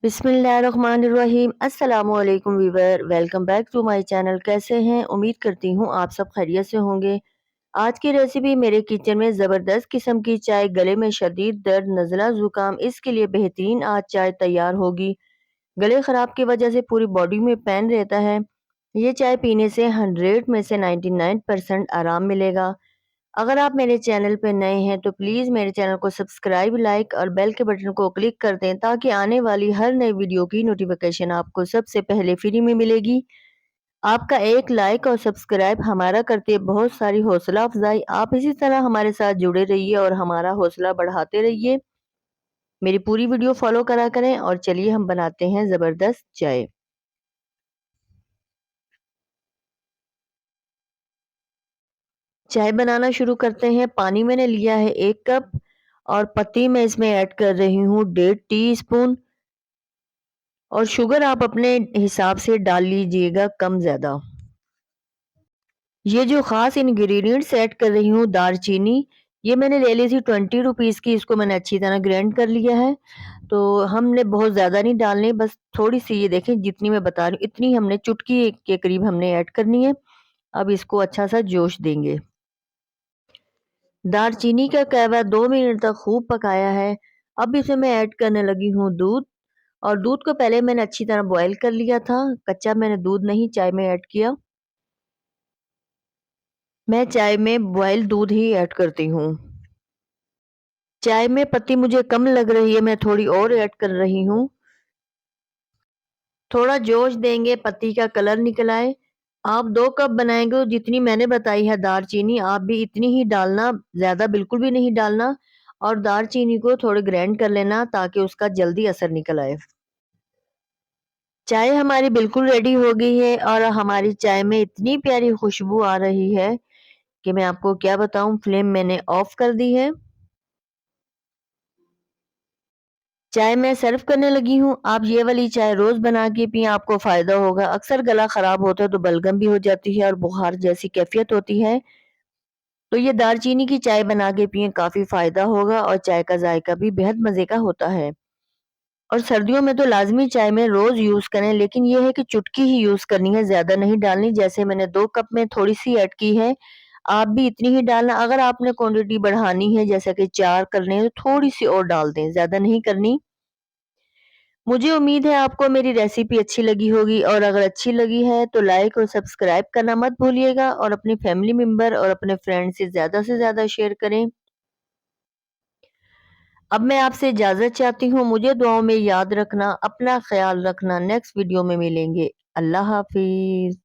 बिस्मिल्लाहिर्रहमानिर्रहीम। अस्सलामुअलैकुम viewer, welcome back to my channel. कैसे हैं? उम्मीद करती हूँ आप सब खैरियत से होंगे। आज की रेसिपी मेरे किचन में ज़बरदस्त किस्म की चाय, गले में शदीद दर्द, नज़ला, ज़ुकाम, इसके लिए बेहतरीन आज चाय तैयार होगी। गले ख़राब की वजह से पूरी बॉडी में पेन रहता है। ये चाय पीने से 100 में से 99% आराम मिलेगा। अगर आप मेरे चैनल पे नए हैं तो प्लीज़ मेरे चैनल को सब्सक्राइब, लाइक और बेल के बटन को क्लिक कर दें ताकि आने वाली हर नई वीडियो की नोटिफिकेशन आपको सबसे पहले फ्री में मिलेगी। आपका एक लाइक और सब्सक्राइब हमारा करते बहुत सारी हौसला अफजाई। आप इसी तरह हमारे साथ जुड़े रहिए और हमारा हौसला बढ़ाते रहिए। मेरी पूरी वीडियो फॉलो करा करें और चलिए हम बनाते हैं ज़बरदस्त चाय। चाय बनाना शुरू करते हैं। पानी मैंने लिया है 1 कप और पत्ती मैं इसमें ऐड कर रही हूँ 1.5 टीस्पून और शुगर आप अपने हिसाब से डाल लीजिएगा कम ज़्यादा। ये जो ख़ास इंग्रेडिएंट्स ऐड कर रही हूँ, दालचीनी, ये मैंने ले ली थी 20 रुपीज़ की, इसको मैंने अच्छी तरह ग्राइंड कर लिया है। तो हमने बहुत ज़्यादा नहीं डालनी, बस थोड़ी-सी, ये देखें जितनी मैं बता रही हूँ इतनी हमने चुटकी के करीब हमने ऐड करनी है। अब इसको अच्छा-सा जोश देंगे। दालचीनी का कहवा 2 मिनट तक खूब पकाया है। अब इसमें मैं ऐड करने लगी हूँ दूध और दूध को पहले मैंने अच्छी तरह बॉयल कर लिया था। कच्चा मैंने दूध नहीं चाय में ऐड किया। मैं चाय में बॉयल दूध ही ऐड करती हूँ। चाय में पत्ती मुझे कम लग रही है, मैं थोड़ी और ऐड कर रही हूँ। थोड़ा जोश देंगे, पत्ती का कलर निकल आए। आप 2 कप बनाएंगे तो जितनी मैंने बताई है दालचीनी आप भी इतनी ही डालना, ज़्यादा बिल्कुल भी नहीं डालना। और दालचीनी को थोड़े ग्राइंड कर लेना ताकि उसका जल्दी असर निकल आए। चाय हमारी बिल्कुल रेडी हो गई है और हमारी चाय में इतनी प्यारी खुशबू आ रही है कि मैं आपको क्या बताऊं। फ्लेम मैंने ऑफ कर दी है। चाय मैं सर्व करने लगी हूँ। आप ये वाली चाय रोज बना के पिए, आपको फायदा होगा। अक्सर गला खराब होता है तो बलगम भी हो जाती है और बुखार जैसी कैफियत होती है, तो ये दालचीनी की चाय बना के पिए, काफी फायदा होगा और चाय का जायका भी बेहद मजे का होता है। और सर्दियों में तो लाजमी चाय में रोज यूज करें, लेकिन ये है कि चुटकी ही यूज करनी है, ज्यादा नहीं डालनी। जैसे मैंने 2 कप में थोड़ी सी ऐड की है, आप भी इतनी ही डालना। अगर आपने क्वांटिटी बढ़ानी है, जैसे कि 4 करने हैं, तो थोड़ी सी और डाल दें, ज्यादा नहीं करनी। मुझे उम्मीद है आपको मेरी रेसिपी अच्छी लगी होगी और अगर अच्छी लगी है तो लाइक और सब्सक्राइब करना मत भूलिएगा और अपनी फैमिली मेंबर और अपने फ्रेंड से ज़्यादा शेयर करें। अब मैं आपसे इजाज़त चाहती हूँ, मुझे दुआओं में याद रखना, अपना ख्याल रखना। नेक्स्ट वीडियो में मिलेंगे। अल्लाह हाफ़िज़।